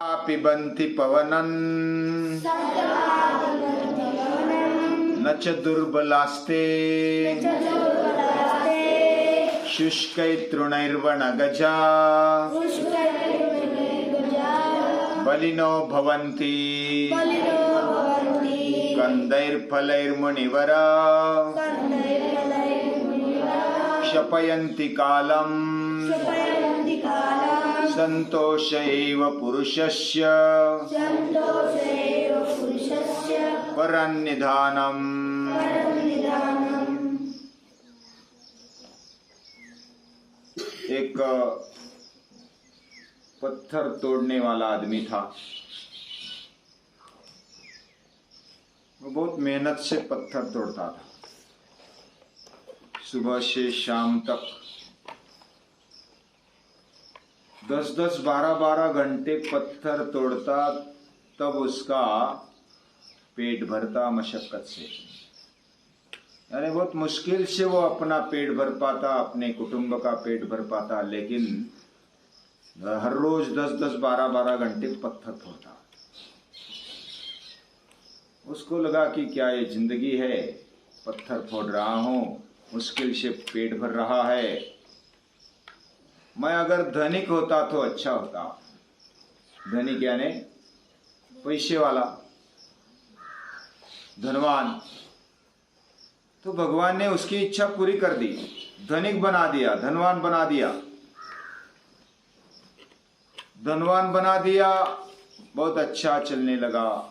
पिबन्ति पवनन् न च दुर्बलास्ते शुष्कैर्तृणैर्वनगजा बलिनो भवन्ति कंदैर्फलैर्मुनिवरा क्षपयन्ति कालम् संतोषैव पुरुषस्य परन्निधानम्। एक पत्थर तोड़ने वाला आदमी था। वो बहुत मेहनत से पत्थर तोड़ता था, सुबह से शाम तक 10-10, 12-12 घंटे पत्थर तोड़ता, तब उसका पेट भरता मशक्कत से। यानी बहुत मुश्किल से वो अपना पेट भर पाता, अपने कुटुंब का पेट भर पाता, लेकिन हर रोज 10-10, 12-12 घंटे पत्थर तोड़ता। उसको लगा कि क्या ये जिंदगी है, पत्थर फोड़ रहा हूं, मुश्किल से पेट भर रहा है। मैं अगर धनिक होता तो अच्छा होता। धनिक यानी पैसे वाला, धनवान। तो भगवान ने उसकी इच्छा पूरी कर दी, धनिक बना दिया, धनवान बना दिया। धनवान बना दिया, बहुत अच्छा चलने लगा।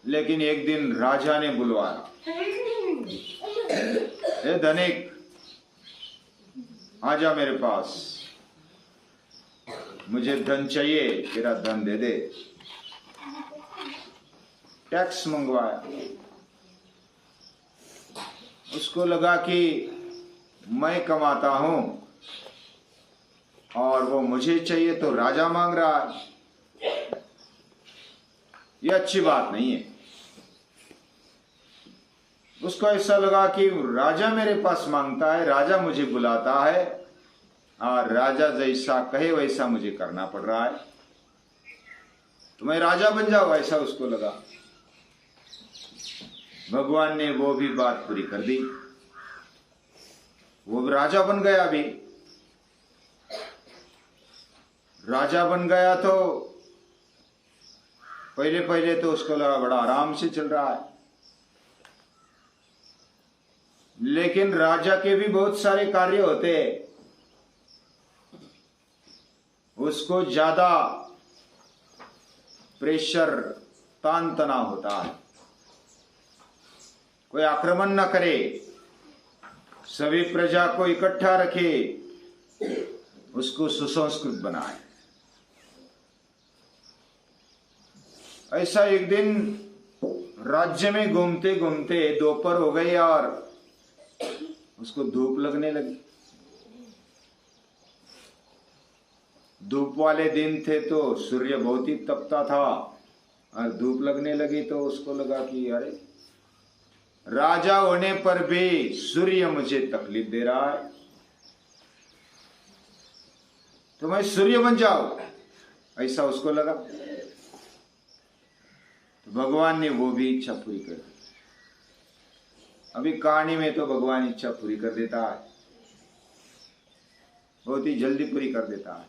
लेकिन एक दिन राजा ने बुलवाया, ए धनिक, आजा मेरे पास, मुझे धन चाहिए, तेरा धन दे दे। टैक्स मंगवाया। उसको लगा कि मैं कमाता हूं और वो मुझे चाहिए, तो राजा मांग रहा है, ये अच्छी बात नहीं है। उसको ऐसा लगा कि राजा मेरे पास मांगता है, राजा मुझे बुलाता है और राजा जैसा कहे वैसा मुझे करना पड़ रहा है, तो मैं राजा बन जाऊं, ऐसा उसको लगा। भगवान ने वो भी बात पूरी कर दी, वो भी राजा बन गया। अभी राजा बन गया तो पहले पहले तो उसको लगा बड़ा आराम से चल रहा है, लेकिन राजा के भी बहुत सारे कार्य होते हैं। उसको ज्यादा प्रेशर, तान तनाव होता है। कोई आक्रमण न करे, सभी प्रजा को इकट्ठा रखे, उसको सुसंस्कृत बनाए। ऐसा एक दिन राज्य में घूमते घूमते दोपहर हो गई और उसको धूप लगने लगी। धूप वाले दिन थे तो सूर्य बहुत ही तपता था और धूप लगने लगी, तो उसको लगा कि अरे, राजा होने पर भी सूर्य मुझे तकलीफ दे रहा है, तो मैं सूर्य बन जाऊं, ऐसा उसको लगा। तो भगवान ने वो भी इच्छा पूरी कर दी। अभी कहानी में तो भगवान इच्छा पूरी कर देता है, बहुत ही जल्दी पूरी कर देता है।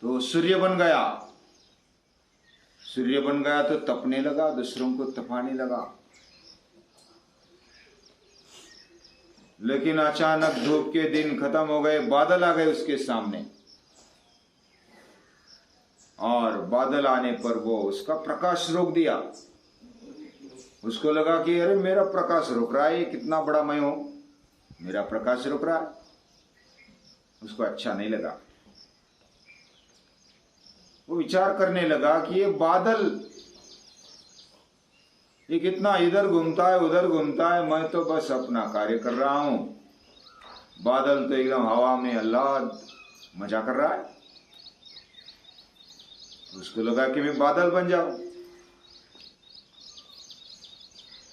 तो सूर्य बन गया। सूर्य बन गया तो तपने लगा, दूसरों को तपाने लगा। लेकिन अचानक धूप के दिन खत्म हो गए, बादल आ गए उसके सामने, और बादल आने पर वो उसका प्रकाश रोक दिया। उसको लगा कि अरे, मेरा प्रकाश रोक रहा है, ये कितना बड़ा मैं हूं, मेरा प्रकाश रोक रहा है। उसको अच्छा नहीं लगा। वो विचार करने लगा कि ये बादल, ये कितना इधर घूमता है उधर घूमता है, मैं तो बस अपना कार्य कर रहा हूं। बादल तो एकदम हवा में आह्लाद मजा कर रहा है। उसको लगा कि मैं बादल बन जाऊं।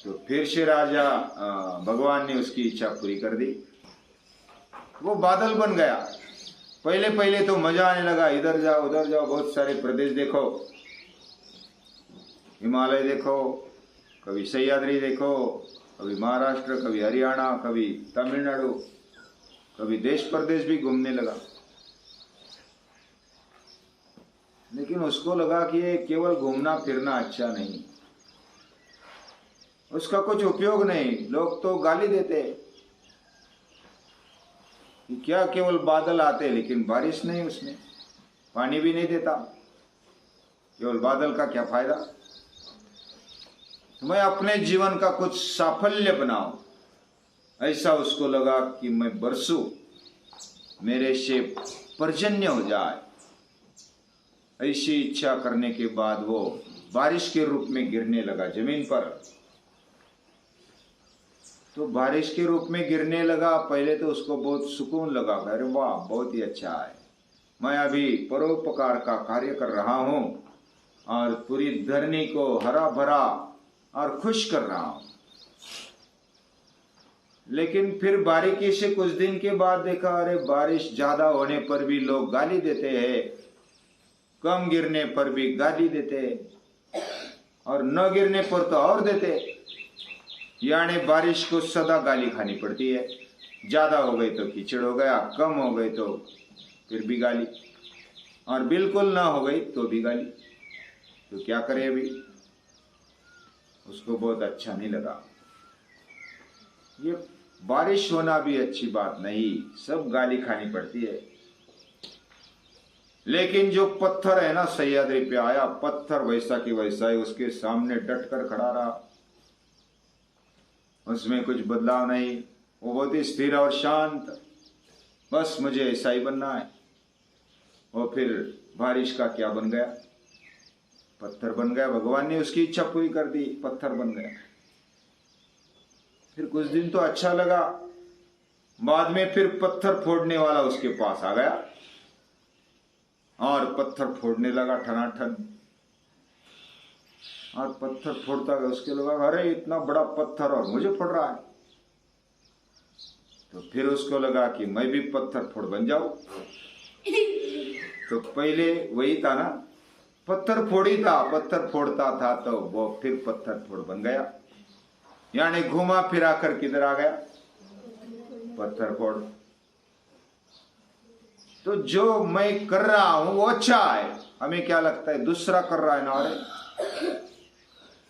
तो फिर से राजा भगवान ने उसकी इच्छा पूरी कर दी, वो बादल बन गया। पहले पहले तो मजा आने लगा, इधर जाओ उधर जाओ, बहुत सारे प्रदेश देखो, हिमालय देखो, कभी सह्याद्री देखो, कभी महाराष्ट्र, कभी हरियाणा, कभी तमिलनाडु, कभी देश प्रदेश भी घूमने लगा। लेकिन उसको लगा कि ये केवल घूमना फिरना अच्छा नहीं, उसका कुछ उपयोग नहीं। लोग तो गाली देते कि क्या केवल बादल आते लेकिन बारिश नहीं, उसमें पानी भी नहीं देता, केवल बादल का क्या फायदा। मैं अपने जीवन का कुछ साफल्य बनाऊं, ऐसा उसको लगा कि मैं बरसूं, मेरे से पर्जन्य हो जाए। ऐसी इच्छा करने के बाद वो बारिश के रूप में गिरने लगा जमीन पर। तो बारिश के रूप में गिरने लगा। पहले तो उसको बहुत सुकून लगा, अरे वाह बहुत ही अच्छा है, मैं अभी परोपकार का कार्य कर रहा हूं और पूरी धरनी को हरा भरा और खुश कर रहा हूं। लेकिन फिर बारीकी से कुछ दिन के बाद देखा, अरे बारिश ज्यादा होने पर भी लोग गाली देते हैं, कम गिरने पर भी गाली देते, और न गिरने पर तो और देते। यानी बारिश को सदा गाली खानी पड़ती है। ज्यादा हो गई तो कीचड़ हो गया, कम हो गई तो फिर भी गाली, और बिल्कुल ना हो गई तो भी गाली। तो क्या करे, अभी उसको बहुत अच्छा नहीं लगा। ये बारिश होना भी अच्छी बात नहीं, सब गाली खानी पड़ती है। लेकिन जो पत्थर है ना, सह्याद्री पे आया, पत्थर वैसा की वैसा ही उसके सामने डट कर खड़ा रहा, उसमें कुछ बदलाव नहीं, वो बहुत ही स्थिर और शांत, बस मुझे ऐसा ही बनना है। और फिर बारिश का क्या बन गया, पत्थर बन गया। भगवान ने उसकी इच्छा पूरी कर दी, पत्थर बन गया। फिर कुछ दिन तो अच्छा लगा, बाद में फिर पत्थर फोड़ने वाला उसके पास आ गया और पत्थर फोड़ने लगा ठनाठन, और पत्थर फोड़ता गया। उसके लगा, अरे इतना बड़ा पत्थर और मुझे फोड़ रहा है। तो फिर उसको लगा कि मैं भी पत्थर फोड़ बन जाऊं। तो पहले वही था ना, पत्थर फोड़ी था, पत्थर फोड़ता था, तो वो फिर पत्थर फोड़ बन गया। यानी घुमा फिरा कर किधर आ गया, पत्थर फोड़। तो जो मैं कर रहा हूं वो अच्छा है, हमें क्या लगता है दूसरा कर रहा है ना, अरे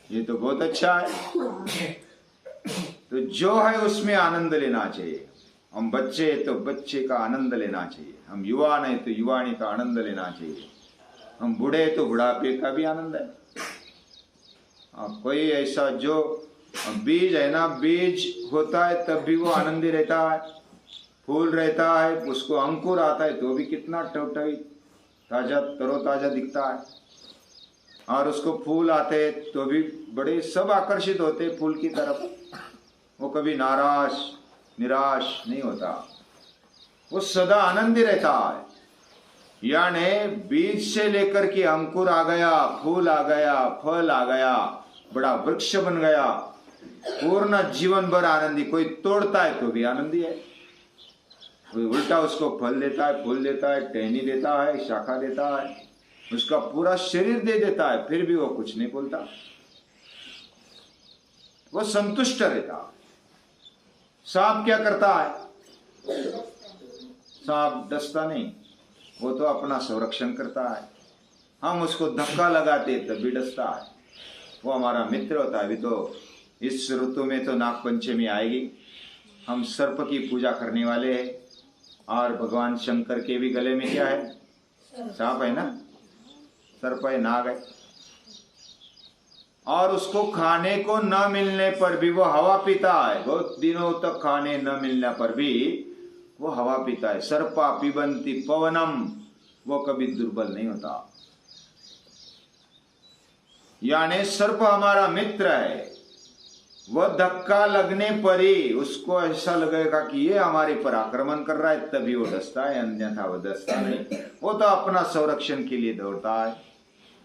ये तो बहुत अच्छा है। तो जो है उसमें आनंद लेना चाहिए। हम बच्चे तो बच्चे का आनंद लेना चाहिए, हम युवा नहीं तो युवानी का आनंद लेना चाहिए, हम बूढ़े तो बुढ़ापे का भी आनंद है। कोई ऐसा जो बीज है ना, बीज होता है तब भी वो आनंदी रहता है, फूल रहता है, उसको अंकुर आता है तो भी कितना टवटवी ताजा तरोताजा दिखता है, और उसको फूल आते हैं तो भी बड़े सब आकर्षित होते फूल की तरफ। वो कभी नाराज निराश नहीं होता, वो सदा आनंदी रहता है। यानी बीज से लेकर के अंकुर आ गया, फूल आ गया, फल आ गया, बड़ा वृक्ष बन गया, पूर्ण जीवन भर आनंदी। कोई तोड़ता है तो भी आनंदी है, कोई उल्टा उसको फल देता है, फूल देता है, टहनी देता है, शाखा देता है, उसका पूरा शरीर दे देता है, फिर भी वो कुछ नहीं बोलता, वो संतुष्ट रहता। सांप क्या करता है, सांप डसता नहीं, वो तो अपना संरक्षण करता है। हम उसको धक्का लगाते तब भी डसता है, वो हमारा मित्र होता है। अभी तो इस ऋतु में तो नाग पंचमी आएगी, हम सर्प की पूजा करने वाले हैं, और भगवान शंकर के भी गले में क्या है, सांप है ना, सर्प है, नाग है। और उसको खाने को न मिलने पर भी वो हवा पीता है, बहुत दिनों तक खाने न मिलने पर भी वो हवा पीता है। सर्पा पिबंती पवनम, वो कभी दुर्बल नहीं होता। यानी सर्प हमारा मित्र है, वह धक्का लगने पर ही उसको ऐसा लगेगा कि ये हमारे पर आक्रमण कर रहा है, तभी वो डसता है, अन्यथा वो डसता नहीं। वो तो अपना संरक्षण के लिए दौड़ता है,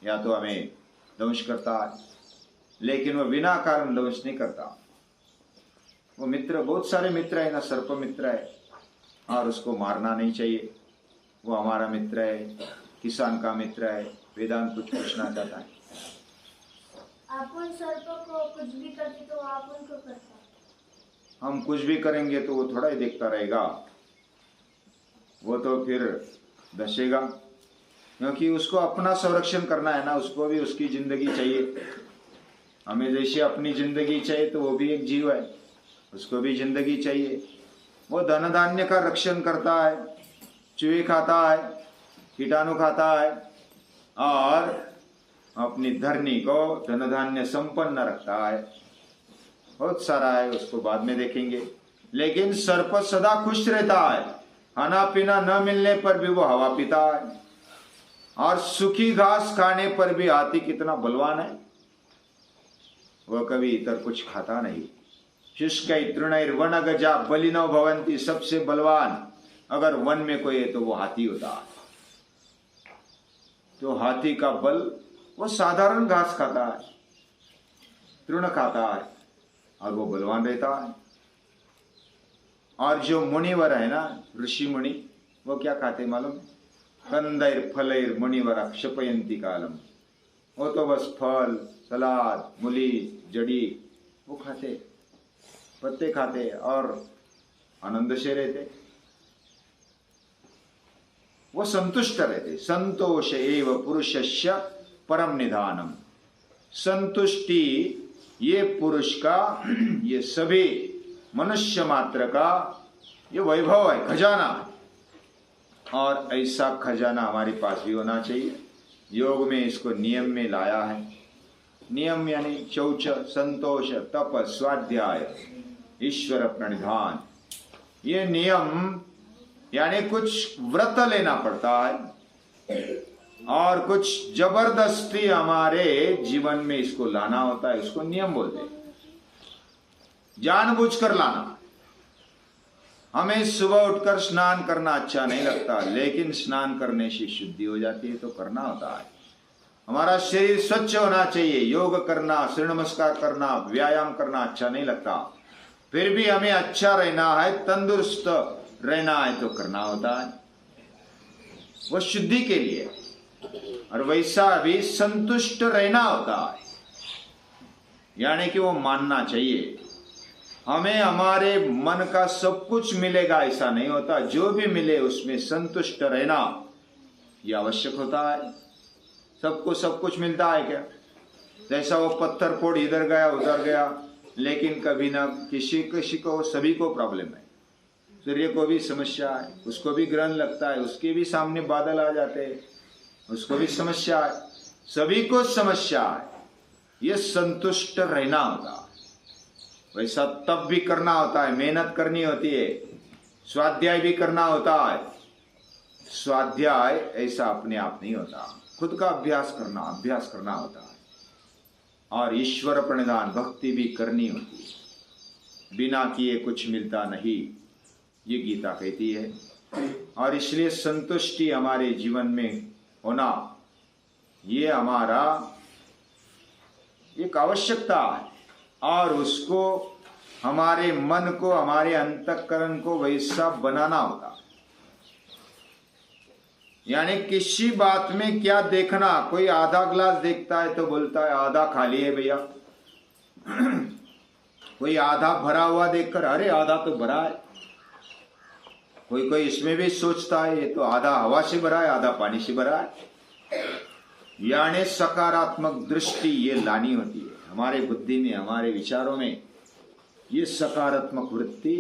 या तो हमें दंश करता है, लेकिन वो बिना कारण दंश नहीं करता। वो मित्र, बहुत सारे मित्र है ना, सर्प मित्र है, और उसको मारना नहीं चाहिए, वो हमारा मित्र है, किसान का मित्र है। वेदांत कुछ पूछना चाहता है। अपन सर्प को कुछ भी करते तो आप उनको करता। हम कुछ भी करेंगे तो वो थोड़ा ही देखता रहेगा, वो तो फिर धसेगा, क्योंकि उसको अपना संरक्षण करना है ना, उसको भी उसकी जिंदगी चाहिए। हमें जैसे अपनी जिंदगी चाहिए तो वो भी एक जीव है, उसको भी जिंदगी चाहिए। वो धन धान्य का रक्षण करता है, चूहे खाता है, कीटाणु खाता है और अपनी धरनी को धन धान्य संपन्न रखता है। बहुत सारा है, उसको बाद में देखेंगे। लेकिन सर्प सदा खुश रहता है, खाना पीना न मिलने पर भी वो हवा पीता है, और सूखी घास खाने पर भी हाथी कितना बलवान है, वह कभी इतर कुछ खाता नहीं। शुष्क तृणैर्वन गजा बलिनो भवंती, सबसे बलवान अगर वन में कोई है तो वो हाथी होता है। तो हाथी का बल, वो साधारण घास खाता है, तृण खाता है और वो बलवान रहता है। और जो मुनिवर है ना, ऋषि मुनि, वो क्या खाते मालूम? कंदैर फलैर मुनिवर क्षपयंती कालम, वो तो बस फल, सलाद, मूली, जड़ी वो खाते, पत्ते खाते और आनंद से रहते, वो संतुष्ट रहते। संतोष एव पुरुषस्य परम निधानम। संतुष्टि ये पुरुष का, ये सभी मनुष्य मात्र का ये वैभव है, खजाना। और ऐसा खजाना हमारे पास भी होना चाहिए। योग में इसको नियम में लाया है। नियम यानी शौच, संतोष, तप, स्वाध्याय, ईश्वर प्रणिधान। ये नियम यानी कुछ व्रत लेना पड़ता है और कुछ जबरदस्ती हमारे जीवन में इसको लाना होता है, इसको नियम बोलते हैं। जानबूझकर लाना। हमें सुबह उठकर स्नान करना अच्छा नहीं लगता, लेकिन स्नान करने से शुद्धि हो जाती है तो करना होता है। हमारा शरीर स्वच्छ होना चाहिए, योग करना, सूर्य नमस्कार करना, व्यायाम करना अच्छा नहीं लगता, फिर भी हमें अच्छा रहना है, तंदुरुस्त रहना है तो करना होता है, वो शुद्धि के लिए। और वैसा भी संतुष्ट रहना होता है, यानी कि वो मानना चाहिए हमें हमारे मन का सब कुछ मिलेगा ऐसा नहीं होता, जो भी मिले उसमें संतुष्ट रहना यह आवश्यक होता है। सबको सब कुछ मिलता है क्या? जैसा वो पत्थर फोड़ इधर गया उधर गया, लेकिन कभी ना किसी को, सभी को प्रॉब्लम है। सूर्य को भी समस्या है, उसको भी ग्रहण लगता है, उसके भी सामने बादल आ जाते हैं, उसको भी समस्या है, सभी को समस्या है। ये संतुष्ट रहना होता है। वैसा तप भी करना होता है, मेहनत करनी होती है, स्वाध्याय भी करना होता है। स्वाध्याय ऐसा अपने आप नहीं होता, खुद का अभ्यास करना होता है। और ईश्वर प्रणिधान, भक्ति भी करनी होती है, बिना किए कुछ मिलता नहीं, ये गीता कहती है। और इसलिए संतुष्टि हमारे जीवन में होना ये हमारा एक आवश्यकता है, और उसको हमारे मन को, हमारे अंतःकरण को वैसा बनाना होगा। यानी किसी बात में क्या देखना, कोई आधा ग्लास देखता है तो बोलता है आधा खाली है भैया, कोई आधा भरा हुआ देखकर अरे आधा तो भरा है, कोई इसमें भी सोचता है ये तो आधा हवा से भरा है, आधा पानी से भरा है। यानी सकारात्मक दृष्टि ये लानी होती है हमारे बुद्धि में, हमारे विचारों में। ये सकारात्मक वृत्ति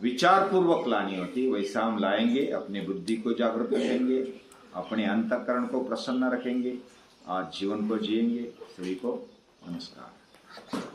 विचार पूर्वक लानी होती है। वैसा हम लाएंगे, अपने बुद्धि को जागृत रखेंगे, अपने अंतःकरण को प्रसन्न रखेंगे और जीवन को जिएंगे। सभी को नमस्कार।